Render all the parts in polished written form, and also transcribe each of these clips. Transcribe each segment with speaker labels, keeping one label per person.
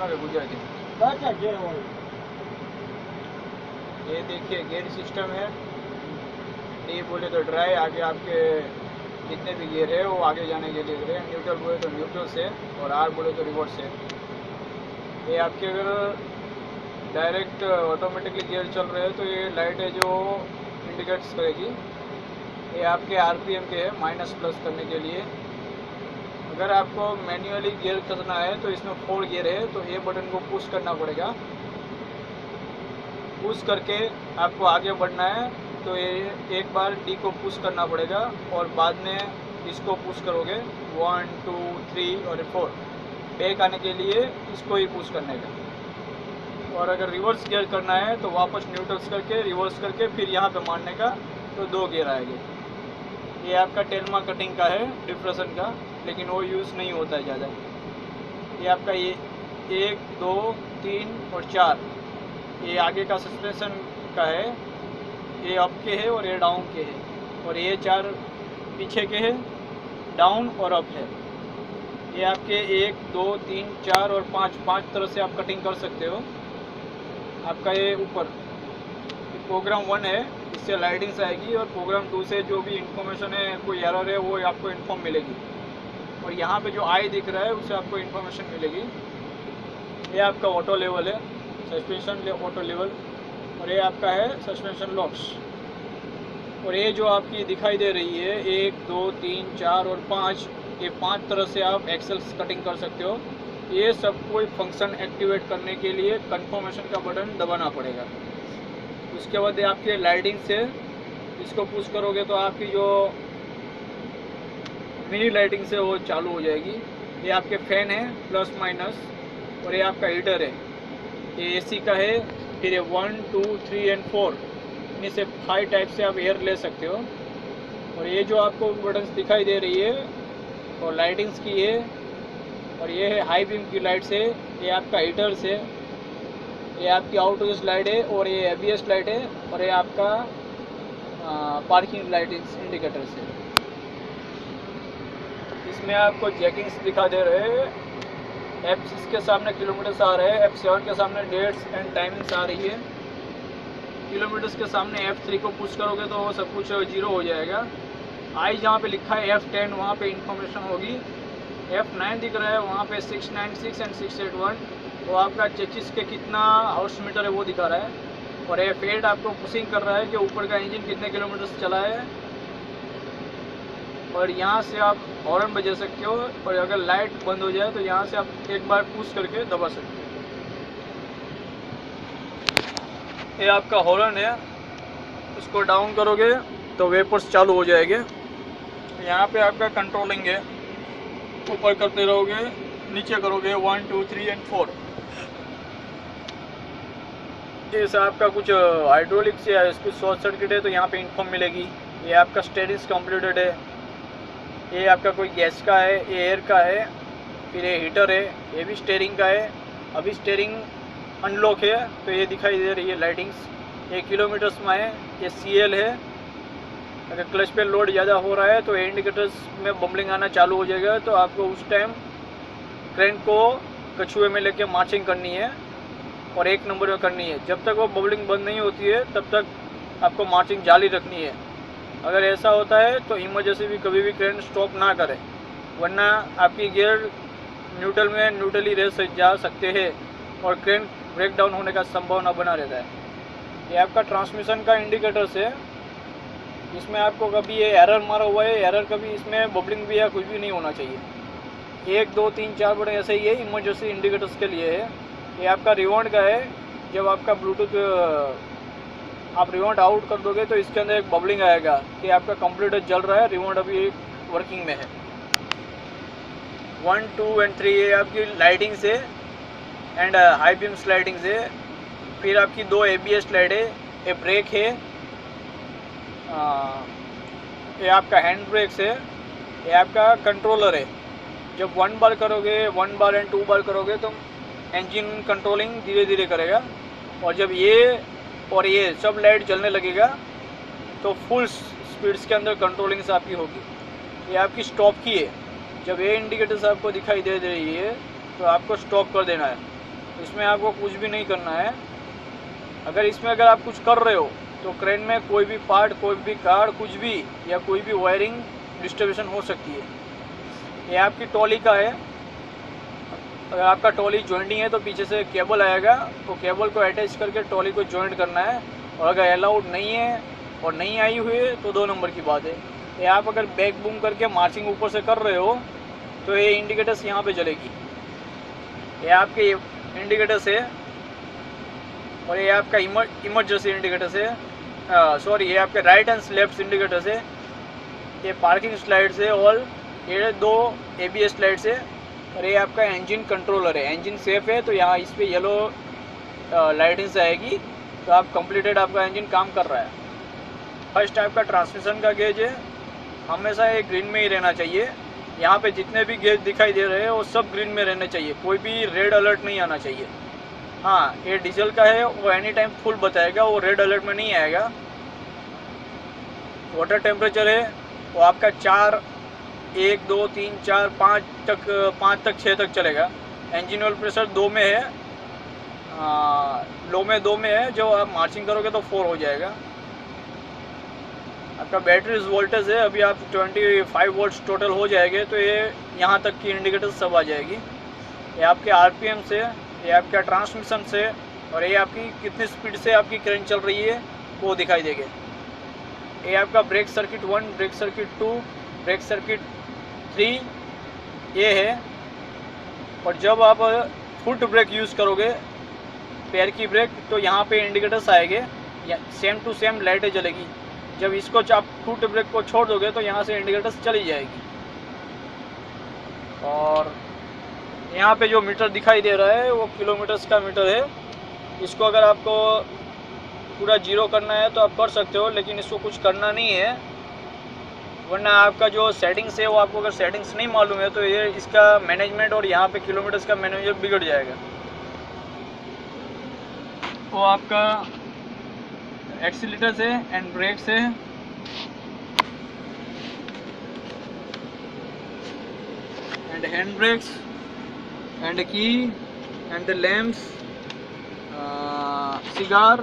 Speaker 1: में गुजराती। ये देखिए गियर सिस्टम है। डी बोले तो ड्राई, आगे आपके जितने भी गियर है वो आगे जाने के लिए है। न्यूट्रल बोले तो न्यूट्रल से, और आर बोले तो रिवर्स से। ये आपके अगर डायरेक्ट ऑटोमेटिकली गियर चल रहे हैं तो ये लाइट है जो इंडिकेट्स करेगी। ये आपके आरपीएम के है, माइनस प्लस करने के लिए। अगर आपको मैन्युअली गियर करना है तो इसमें 4 गियर है, तो ये बटन को पुश करना पड़ेगा। पुश करके आपको आगे बढ़ना है तो ये एक बार डी को पुश करना पड़ेगा, और बाद में इसको पुश करोगे 1 2 3 और 4। बैक आने के लिए इसको ही पुश करने का। और अगर रिवर्स गियर करना है तो वापस न्यूट्रल्स करके रिवर्स करके फिर यहाँ पे मारने का, तो 2 गियर आएंगे। ये आपका टेल्मा कटिंग का है, डिप्रेशन का, लेकिन वो यूज़ नहीं होता है ज़्यादा। ये आपका ये 1 2 3 और 4 ये आगे का सस्पेंशन का है। ये अप के है और ये डाउन के है, और ये 4 पीछे के है, डाउन और अप है। ये आपके 1 2 3 4 और 5 तरह से आप कटिंग कर सकते हो। आपका ये ऊपर प्रोग्राम 1 है, इससे लाइटिंग्स आएगी, और प्रोग्राम 2 से जो भी इंफॉर्मेशन है, कोई एरर है, वो आपको इन्फॉर्म मिलेगी। और यहाँ पे जो आई दिख रहा है उससे आपको इन्फॉर्मेशन मिलेगी। ये आपका ऑटो लेवल है, सस्पेंशन ऑटो लेवल, और ये आपका है सस्पेंशन लॉक्स। और ये जो आपकी दिखाई दे रही है 1 2 3 4 और 5, ये 5 तरह से आप एक्सेल्स कटिंग कर सकते हो। ये सब कोई फंक्शन एक्टिवेट करने के लिए कंफर्मेशन का बटन दबाना पड़ेगा। उसके बाद आपके लाइटिंग से इसको पुश करोगे तो आपकी जो मिनी लाइटिंग से वो चालू हो जाएगी। ये आपके फैन है प्लस माइनस, और ये आपका हीटर है। ये एसी का है। फिर ये 1 2 3 और 4 इनमें से 5 टाइप से आप एयर ले सकते हो। और ये जो आपको बटन्स दिखाई दे रही है और लाइटिंग्स की है, और ये है हाई बीम की लाइट्स है। ये आपका हीटर्स है। ये आपकी आउटडोर्स लाइट है, और ये एबीएस लाइट है, और ये आपका पार्किंग लाइटिंग्स इंडिकेटर्स है। इसमें आपको जैकिंग्स दिखा दे रहे हैं। F6 के सामने किलोमीटर्स आ रहे हैं, F7 के सामने डेट्स एंड टाइमिंग्स आ रही है। किलोमीटर्स के सामने F3 को पुश करोगे तो वो सब कुछ 0 हो जाएगा। आई जहाँ पे लिखा है F10 वहाँ पे इंफॉर्मेशन होगी। F9 दिख रहा है वहाँ पे 696 एंड 681, वो आपका चेचिस के कितना हाउस मीटर है वो दिखा रहा है। और F8 आपको पुशिंग कर रहा है कि ऊपर का इंजन कितने किलोमीटर चला है। और यहाँ से आप हॉर्न बजा सकते हो, और अगर लाइट बंद हो जाए तो यहाँ से आप एक बार पुश करके दबा सकते हो। ये आपका हॉर्न है, उसको डाउन करोगे तो वेपर्स चालू हो जाएंगे। यहाँ पे आपका कंट्रोलिंग है, ऊपर करते रहोगे, नीचे करोगे 1 2 3 और 4। जैसे आपका कुछ हाइड्रोलिक्स या कुछ शॉर्ट सर्किट है तो यहाँ पे इन्फॉर्म मिलेगी। ये आपका स्टेरिंग कंप्लीटेड है। ये आपका कोई गैस का है, ये एयर का है। फिर ये हीटर है, ये भी स्टेयरिंग का है। अभी स्टेयरिंग अनलॉक है तो ये दिखाई दे रही है लाइटिंग्स। ये किलोमीटर्स में है। ये CL है। अगर क्लच पे लोड ज़्यादा हो रहा है तो इंडिकेटर्स में बम्बलिंग आना चालू हो जाएगा, तो आपको उस टाइम क्रेन को कछुए में लेके मार्चिंग करनी है और 1 नंबर में करनी है। जब तक वो बबलिंग बंद नहीं होती है तब तक आपको मार्चिंग जारी रखनी है। अगर ऐसा होता है तो इमरजेंसी भी कभी भी क्रेन स्टॉप ना करे, वरना आपकी गियर न्यूट्रली जा सकते हैं और क्रेन ब्रेक डाउन होने का संभावना बना रहता है। ये आपका ट्रांसमिशन का इंडिकेटर्स है। इसमें आपको कभी ये एरर मारा हुआ है, एरर कभी इसमें बबलिंग भी या कुछ भी नहीं होना चाहिए। 1 2 3 4 बटन ऐसे ही है, इमरजेंसी इंडिकेटर्स के लिए है। ये आपका रिवाउंड का है। जब आपका ब्लूटूथ आप रिवाउंड आउट कर दोगे तो इसके अंदर एक बबलिंग आएगा कि आपका कंप्यूटर जल रहा है, रिवाउंड अभी वर्किंग में है। 1 2 और 3 ये आपकी लाइटिंग से एंड हाई बीम स्लाइडिंग से। फिर आपकी 2 ABS लाइट है, ये ब्रेक है, ये आपका हैंड ब्रेक है, ये आपका कंट्रोलर है। जब 1 बार करोगे, 1 बार एंड 2 बार करोगे तो इंजन कंट्रोलिंग धीरे धीरे करेगा, और जब ये और ये सब लाइट जलने लगेगा तो फुल स्पीड्स के अंदर कंट्रोलिंग से आपकी होगी। ये आपकी स्टॉप की है। जब ये इंडिकेटर्स आपको दिखाई दे रही है तो आपको स्टॉप कर देना है। इसमें आपको कुछ भी नहीं करना है। अगर आप कुछ कर रहे हो तो क्रेन में कोई भी पार्ट, कोई भी कार्ड, कुछ भी या कोई भी वायरिंग डिस्टर्बेशन हो सकती है। ये आपकी ट्रॉली का है। अगर आपका ट्रॉली जॉइंटिंग है तो पीछे से केबल आएगा, तो केबल को अटैच करके ट्रॉली को जॉइंट करना है। और अगर अलाउड नहीं है और नहीं आई हुई है तो 2 नंबर की बात है। ये आप अगर बैक बूम करके मार्चिंग ऊपर से कर रहे हो तो ये इंडिकेटर्स यहाँ पे जलेगी। ये आपके इंडिकेटर्स है और ये आपका इमरजेंसी इंडिकेटर्स है। सॉरी, ये आपके राइट एंड लेफ्ट इंडिकेटर्स है। ये पार्किंग स्लाइड्स है और ये 2 ABS लाइट्स है। और ये आपका इंजन कंट्रोलर है। इंजन सेफ है तो यहाँ इस पर येलो लाइटिंग्स आएगी, तो आप कंप्लीटेड, आपका इंजन काम कर रहा है। फर्स्ट आपका ट्रांसमिशन का गेज है, हमेशा ये ग्रीन में ही रहना चाहिए। यहाँ पे जितने भी गेज दिखाई दे रहे हैं वो सब ग्रीन में रहने चाहिए, कोई भी रेड अलर्ट नहीं आना चाहिए। हाँ, ये डीजल का है, वो एनी टाइम फुल बताएगा, वो रेड अलर्ट में नहीं आएगा। वाटर टेम्परेचर है वो आपका 4, 1, 2, 3, 4, 5 तक 6 तक चलेगा। इंजन ऑयल प्रेशर 2 में है, लो में 2 में है। जो आप मार्चिंग करोगे तो 4 हो जाएगा। आपका बैटरी वोल्टेज है, अभी आप 25 वोल्ट्स टोटल हो जाएंगे तो ये यहाँ तक की इंडिकेटर सब आ जाएगी। ये आपके RPM से, ये आपका ट्रांसमिशन से और ये आपकी कितनी स्पीड से आपकी क्रेन चल रही है वो दिखाई देंगे। ये आपका brake circuit 1, brake circuit 2, brake circuit 3 ये है। और जब आप फुट ब्रेक यूज़ करोगे, पैर की ब्रेक, तो यहाँ पे इंडिकेटर्स आएंगे, सेम टू सेम लाइटें जलेगी। जब इसको आप फुट ब्रेक को छोड़ दोगे तो यहाँ से इंडिकेटर्स चली जाएगी। और यहाँ पे जो मीटर दिखाई दे रहा है वो किलोमीटर्स का मीटर है। इसको अगर आपको पूरा 0 करना है तो आप कर सकते हो, लेकिन इसको कुछ करना नहीं है, वरना आपका जो सेटिंग्स है वो आपको अगर सेटिंग्स नहीं मालूम है तो ये इसका मैनेजमेंट और यहाँ पे किलोमीटर्स का मैनेजमेंट बिगड़ जाएगा। वो आपका एक्सीलेटर्स है एंड ब्रेक्स है। एंड हैंड ब्रेक्स एंड की and the lamps, cigar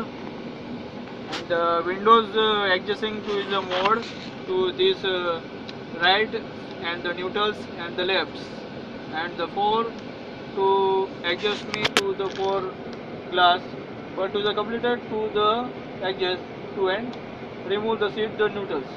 Speaker 1: and windows adjusting to the mode to this right and the neutrals and the lefts, and the 4 to adjust me to the 4 glass, but to the completed to the adjust to and remove the seat the neutrals.